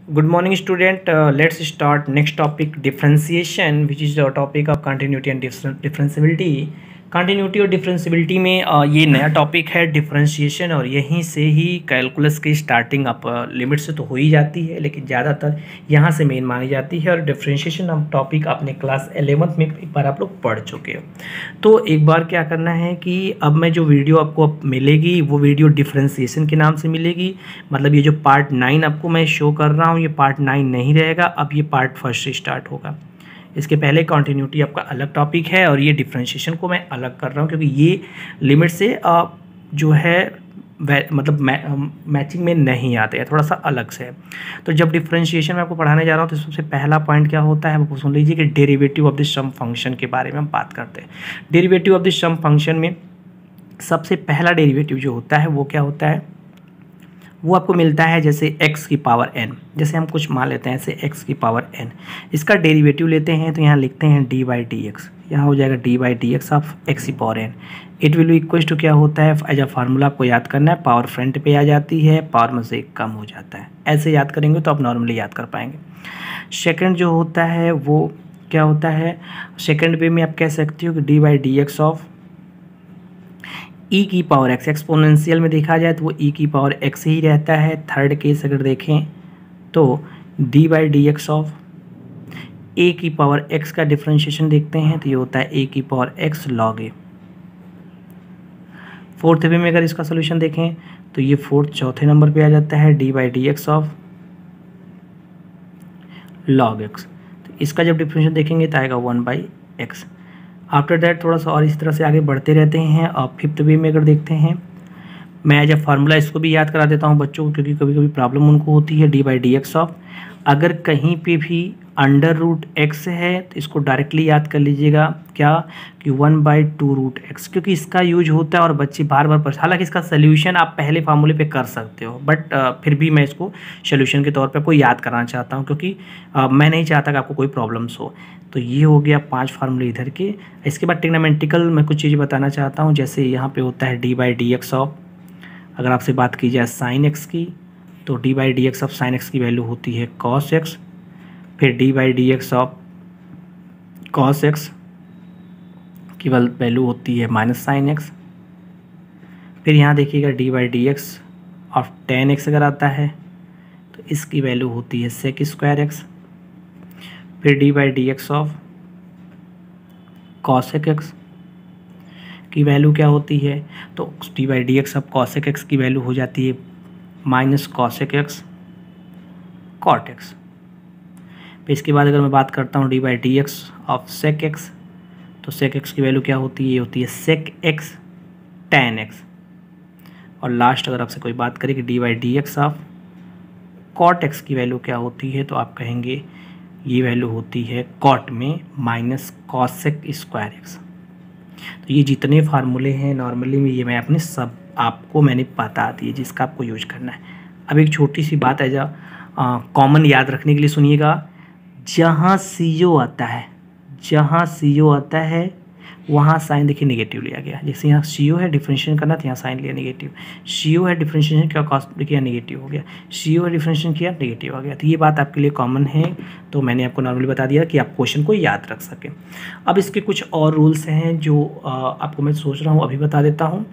Good morning, student. Let's start next topic, differentiation, which is the topic of continuity and differentiability. Continuity और differentiability में ये नया topic है differentiation, और यहीं से ही कैलकुलस की स्टार्टिंग अप लिमिट से तो हो ही जाती है, लेकिन ज़्यादातर यहाँ से मेन मानी जाती है। और डिफरेंशिएशन हम टॉपिक अपने क्लास 11th में एक बार आप लोग पढ़ चुके हो। तो एक बार क्या करना है कि अब मैं जो वीडियो आपको अब मिलेगी वो वीडियो डिफरेंशिएशन के नाम से मिलेगी। मतलब ये जो पार्ट 9 आपको मैं शो कर रहा हूँ ये पार्ट 9 नहीं रहेगा, अब ये पार्ट फर्स्ट से स्टार्ट होगा। इसके पहले कंटिन्यूटी आपका अलग टॉपिक है और ये डिफरेंशिएशन को मैं अलग कर रहा हूँ, क्योंकि ये लिमिट से जो है मतलब मैचिंग में नहीं आते हैं, थोड़ा सा अलग से है। तो जब डिफरेंशिएशन में आपको पढ़ाने जा रहा हूँ तो सबसे पहला पॉइंट क्या होता है वो सुन लीजिए कि derivative of the sum function के बारे में हम बात करते हैं। Derivative of the sum function में सबसे पहला डेरिवेटिव जो होता है वो क्या होता है, वो आपको मिलता है जैसे x की पावर n। जैसे हम कुछ मान लेते हैं ऐसे x की पावर n, इसका डेरिवेटिव लेते हैं तो यहाँ लिखते हैं d बाई डी एक्स। यहाँ हो जाएगा d by D x of x की power n। It will be equal to क्या होता है, एज अ फार्मूला आपको याद करना है, पावर फ्रंट पे आ जाती है, पावर में से कम हो जाता है। ऐसे याद करेंगे तो आप नॉर्मली याद कर पाएंगे। सेकेंड जो होता है वो क्या होता है, सेकेंड वे में आप कह सकते हो कि d by D x of E की पावर एक्स। एक्सपोनेंशियल में देखा जाए तो वो ई की पावर एक्स ही रहता है। थर्ड केस अगर देखें तो D by D x of A की पावर एक्स का डिफरेंशिएशन देखते हैं तो ये होता है ए की पावर एक्स लॉग ए। फोर्थ वे में अगर इसका सोल्यूशन देखें तो ये चौथे नंबर पे आ जाता है D by D x of log x. तो इसका जब डिफरेंशिएशन देखेंगे तो आएगा 1 बाई एक्स। आफ्टर दैट थोड़ा सा और इस तरह से आगे बढ़ते रहते हैं। और फिफ्थ वे में अगर देखते हैं, मैं एज अ फार्मूला इसको भी याद करा देता हूँ बच्चों को, क्योंकि कभी कभी प्रॉब्लम उनको होती है। D by D x of, अगर कहीं पे भी अंडर रूट एक्स है तो इसको डायरेक्टली याद कर लीजिएगा क्या कि 1 बाई 2 रूट एक्स, क्योंकि इसका यूज होता है और बच्चे बार बार हालांकि इसका सोल्यूशन आप पहले फार्मूले पे कर सकते हो, बट फिर भी मैं इसको सोल्यूशन के तौर पे आपको याद कराना चाहता हूँ, क्योंकि मैं नहीं चाहता कि आपको कोई प्रॉब्लम्स हो। तो ये हो गया 5 फार्मूले इधर के। इसके बाद ट्रिग्नोमेट्रिकल मैं कुछ चीज़ें बताना चाहता हूँ। जैसे यहाँ पे होता है D by D x of, अगर आपसे बात की जाए साइन एक्स की तो D by D x of sine x की वैल्यू होती है कॉस एक्स। फिर D by D x of cos x की वैल्यू होती है माइनस साइन एक्स। फिर यहाँ देखिएगा D by D x of ten x अगर आता है तो इसकी वैल्यू होती है सेक स्क्वायर एक्स। फिर D by D x of cosec x की वैल्यू क्या होती है, तो D by D x of cosec x की वैल्यू हो जाती है minus cosec x cot x. फिर इसके बाद अगर मैं बात करता हूँ d by D x of sec x, तो सेक एक्स की वैल्यू क्या होती है, ये होती है सेक एक्स टेन एक्स। और लास्ट अगर आपसे कोई बात करे कि d by D x of cot x की वैल्यू क्या होती है, तो आप कहेंगे ये वैल्यू होती है कॉट में माइनस कॉसेक स्क्वायर एक्स। तो ये जितने फार्मूले हैं नॉर्मली में ये मैं अपने सब आपको मैंने बता दिए जिसका आपको यूज करना है। अब एक छोटी सी बात है जो कॉमन याद रखने के लिए सुनिएगा, जहाँ सी ओ आता है वहाँ साइन देखिए नेगेटिव लिया गया। जैसे यहाँ सी ओ है डिफरेंशिएशन करना तो यहाँ साइन लिया नेगेटिव, सी ओ है डिफरेंशिएशन क्या कॉस देखिए नेगेटिव हो गया, सी ओ है डिफरेंशिएशन किया नेगेटिव हो गया। तो ये बात आपके लिए कॉमन है, तो मैंने आपको नॉर्मली बता दिया कि आप क्वेश्चन को याद रख सकें। अब इसके कुछ और रूल्स हैं जो आपको मैं सोच रहा हूँ अभी बता देता हूँ।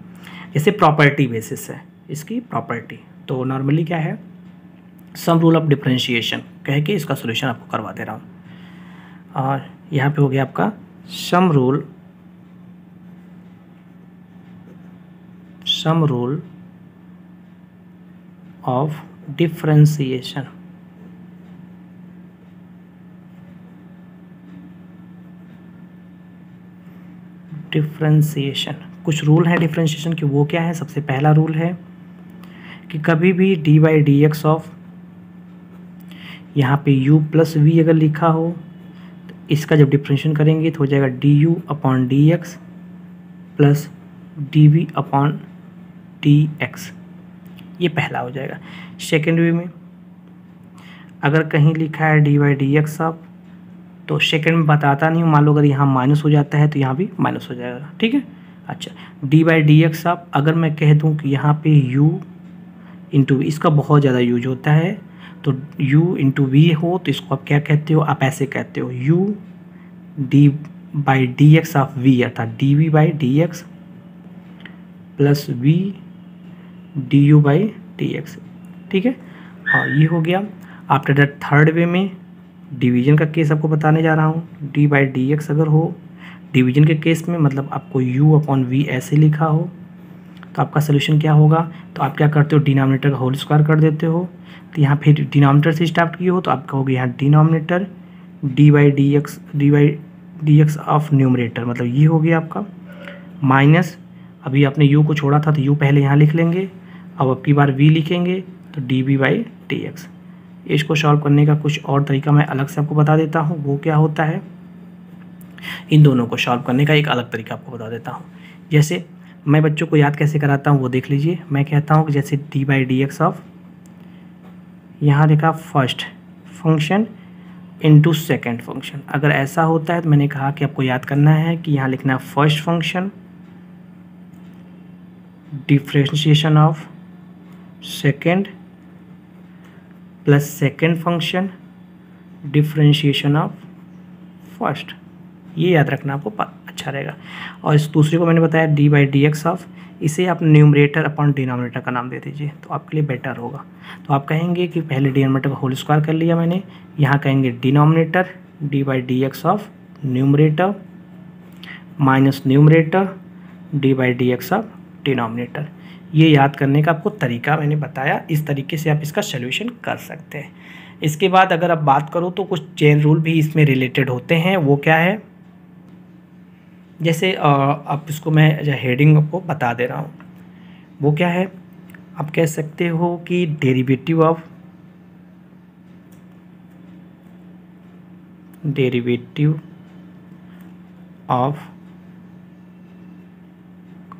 जैसे प्रॉपर्टी बेसिस है इसकी प्रॉपर्टी, तो नॉर्मली क्या है, सम रूल ऑफ डिफरेंशिएशन कह के इसका सोल्यूशन आपको करवा दे रहा हूँ। और यहाँ पे हो गया आपका सम रूल ऑफ डिफरेंशिएशन। कुछ रूल है डिफरेंशिएशन के, वो क्या है। सबसे पहला रूल है कि कभी भी D by D x of यहाँ पे u प्लस वी अगर लिखा हो तो इसका जब डिफरेंशिएशन करेंगे तो हो जाएगा d u upon d x plus d v upon d x, ये पहला हो जाएगा। सेकेंड वे में अगर कहीं लिखा है D by D x of, तो सेकेंड में बताता नहीं हूँ, मान लो अगर यहाँ माइनस हो जाता है तो यहाँ भी माइनस हो जाएगा, ठीक है। अच्छा, D by D x of अगर मैं कह दूँ कि यहाँ पे u इंटू, इसका बहुत ज़्यादा यूज होता है तो u इंटू वी हो तो इसको आप क्या कहते हो, आप ऐसे कहते हो u d by D x of v, अर्थात d v by D x plus v d you by D x. ठीक है, हाँ ये हो गया। आफ्टर दैट थर्ड वे में डिवीजन का केस आपको बताने जा रहा हूँ। डी बाई डी एक्स अगर हो डिवीजन के केस में, मतलब आपको u अपॉन वी ऐसे लिखा हो, तो आपका सोल्यूशन क्या होगा, तो आप क्या करते हो, डिनोमिनेटर का होल स्क्वायर कर देते हो। तो यहाँ फिर डिनोमिनेटर से स्टार्ट किए हो तो आपका हो गया यहाँ denominator D by D x of numerator, मतलब ये हो गया आपका, माइनस अभी आपने u को छोड़ा था तो u पहले यहाँ लिख लेंगे, अब की बार v लिखेंगे तो d v by D x. इसको सॉल्व करने का कुछ और तरीका मैं अलग से आपको बता देता हूँ, वो क्या होता है, इन दोनों को सॉल्व करने का एक अलग तरीका आपको बता देता हूँ। जैसे मैं बच्चों को याद कैसे कराता हूँ वो देख लीजिए। मैं कहता हूँ कि जैसे D by D x of, यहाँ लिखा first function into second function. अगर ऐसा होता है तो मैंने कहा कि आपको याद करना है कि यहाँ लिखना first function differentiation of second plus second function differentiation of first, ये याद रखना आपको अच्छा रहेगा। और इस दूसरे को मैंने बताया D by D x of, इसे आप न्यूमरेटर अपॉन डिनोमिनेटर का नाम दे दीजिए तो आपके लिए बेटर होगा। तो आप कहेंगे कि पहले डिनोमिनेटर का होल स्क्वायर कर लिया मैंने, यहाँ कहेंगे denominator D by D x of numerator minus numerator D by D x of denominator. ये याद करने का आपको तरीका मैंने बताया, इस तरीके से आप इसका सोल्यूशन कर सकते हैं। इसके बाद अगर आप बात करो तो कुछ चेन रूल भी इसमें रिलेटेड होते हैं, वो क्या है, जैसे आप इसको मैं हेडिंग आपको बता दे रहा हूँ, वो क्या है, आप कह सकते हो कि derivative of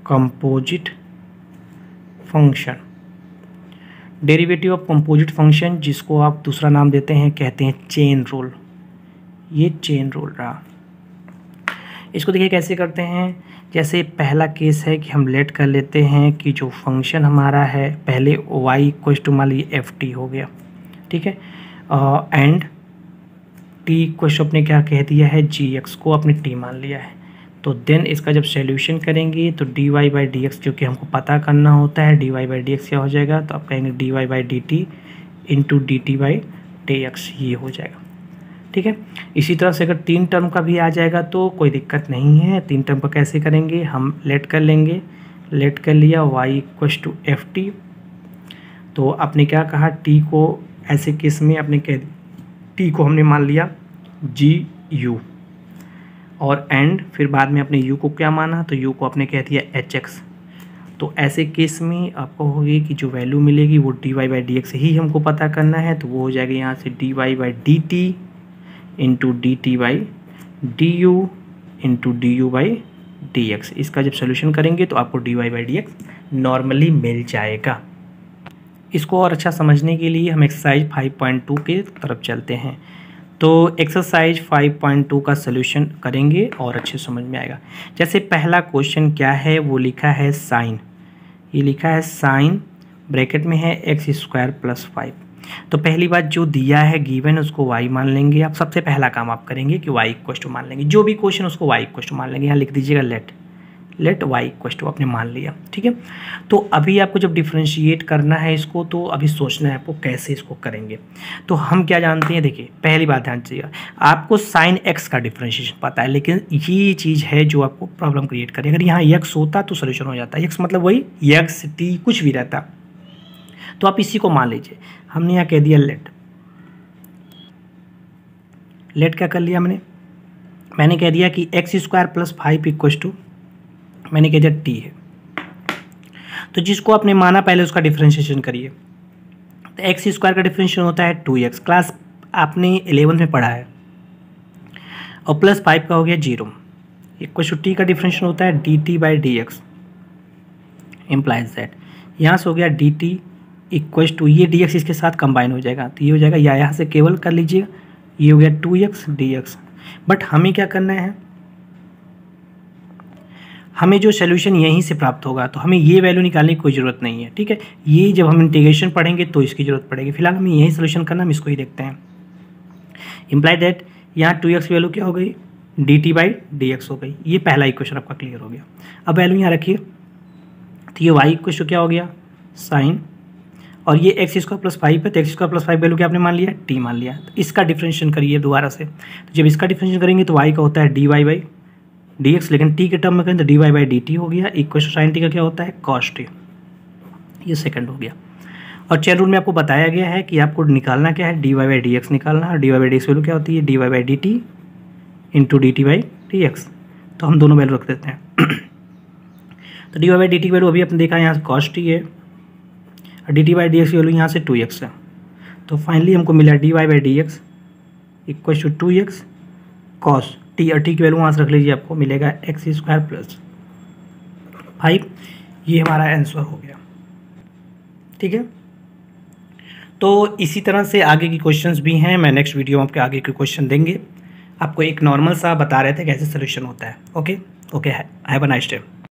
composite function, derivative of composite function, जिसको आप दूसरा नाम देते हैं, कहते हैं चेन रूल। ये चेन रूल रहा। इसको देखिए कैसे करते हैं। जैसे पहला केस है कि हम लेट कर लेते हैं कि जो फंक्शन हमारा है पहले y इक्वल टू मान लीजिए एफ टी हो गया, ठीक है, एंड t इक्वल अपने क्या कह दिया है, जी एक्स को अपने t मान लिया है। तो देन इसका जब सॉल्यूशन करेंगे तो d Y by D x, क्योंकि हमको पता करना होता है d Y by D x क्या हो जाएगा, तो आप कहेंगे d Y by D T into D T by D x, ये हो जाएगा। ठीक है, इसी तरह से अगर तीन टर्म का भी आ जाएगा तो कोई दिक्कत नहीं है। तीन टर्म का कैसे करेंगे, हम लेट कर लेंगे, लेट कर लिया y equal to f t, तो आपने क्या कहा, t को ऐसे केस में आपने कह t को हमने मान लिया जी यू, और एंड फिर बाद में अपने u को क्या माना, तो u को आपने कह दिया एच एक्स। तो ऐसे केस में आपको होगी कि जो वैल्यू मिलेगी वो D Y by D X ही हमको पता करना है, तो वो हो जाएगा यहाँ से D Y by D T into D T by D U into D you by D X. इसका जब सोल्यूशन करेंगे तो आपको D Y by D X normally मिल जाएगा। इसको और अच्छा समझने के लिए हम एक्सरसाइज 5.2 के तरफ चलते हैं। तो एक्सरसाइज 5.2 का सोल्यूशन करेंगे और अच्छे समझ में आएगा। जैसे पहला क्वेश्चन क्या है, वो लिखा है साइन, ये लिखा है साइन ब्रैकेट में है एक्स स्क्वायर प्लस 5। तो पहली बात जो दिया है गिवन उसको y मान लेंगे। आप सबसे पहला काम आप करेंगे कि y इक्वल टू मान लेंगे, जो भी क्वेश्चन उसको y इक्वल टू मान लेंगे। यहाँ लिख दीजिएगा लेट y इक्वल टू, आपने मान लिया। ठीक है, तो अभी आपको जब डिफ्रेंशिएट करना है इसको, तो अभी सोचना है आपको कैसे इसको करेंगे। तो हम क्या जानते हैं, देखिए पहली बात ध्यान दीजिएगा, आपको साइन x का डिफ्रेंशिएशन पता है, लेकिन ये चीज़ है जो आपको प्रॉब्लम क्रिएट करे। अगर यहाँ x होता तो सोल्यूशन हो जाता, x मतलब वही x t कुछ भी रहता, तो आप इसी को मान लीजिए। हमने यहाँ कह दिया लेट क्या कर लिया मैंने कह दिया कि x square plus 5 equal to, मैंने कह दिया टी है। तो जिसको आपने माना पहले उसका डिफरेंशिएशन करिए। तो एक्स स्क्वायर का डिफरेंशिएशन होता है 2x, क्लास आपने 11 में पढ़ा है, और प्लस 5 का हो गया 0। इक्वल टू टी का डिफरेंशिएशन होता है D T by D x, implies that यहाँ से हो गया डी टी इक्वल टू, ये डी एक्स इसके साथ कंबाइन हो जाएगा, तो ये हो जाएगा, या यहाँ से केवल कर लीजिएगा, ये हो गया 2x डी एक्स। बट हमें क्या करना है, हमें जो सोल्यूशन यहीं से प्राप्त होगा, तो हमें ये वैल्यू निकालने की कोई ज़रूरत नहीं है, ठीक है। ये जब हम इंटीग्रेशन पढ़ेंगे तो इसकी ज़रूरत पड़ेगी। फिलहाल हमें यही सोल्यूशन करना, हम इसको ही देखते हैं। इम्प्लाई दैट यहाँ 2x की वैल्यू क्या हो गई, dt/dx हो गई। ये पहला इक्वेशन आपका क्लियर हो गया। अब वैल्यू यहाँ रखिए, तो ये y इक्वेशन क्या हो गया, साइन, और ये x² + 5 है, तो x² + 5 वैल्यू क्या आपने मान लिया, t मान लिया। तो इसका डिफरेंशिएशन करिए दोबारा से। तो जब इसका डिफरेंशिएशन करेंगे तो y का होता है dy/dx, लेकिन t के टर्म में करें तो dy/dt हो गया, इक्वेशन साइन t का क्या होता है, cos t। ये सेकंड हो गया। और चेन रूल में आपको बताया गया है कि आपको निकालना क्या है, dy/dx निकालना है। और dy/dx वैल्यू क्या होती है, dy/dt × dt/dx। तो हम दोनों वैल्यू रख देते हैं। तो dy/dt की वैल्यू अभी आपने देखा यहाँ से cos t है, और dt/dx की वैल्यू यहाँ से 2x है। तो फाइनली हमको मिला dy/dx = 2x cos t, और t की वैल्यू वहाँ से रख लीजिए, आपको मिलेगा x² + 5। ये हमारा आंसर हो गया, ठीक है। तो इसी तरह से आगे की क्वेश्चंस भी हैं, मैं नेक्स्ट वीडियो में आपके आगे के क्वेश्चन देंगे। आपको एक नॉर्मल सा बता रहे थे कैसे सोल्यूशन होता है। Okay, have a nice day.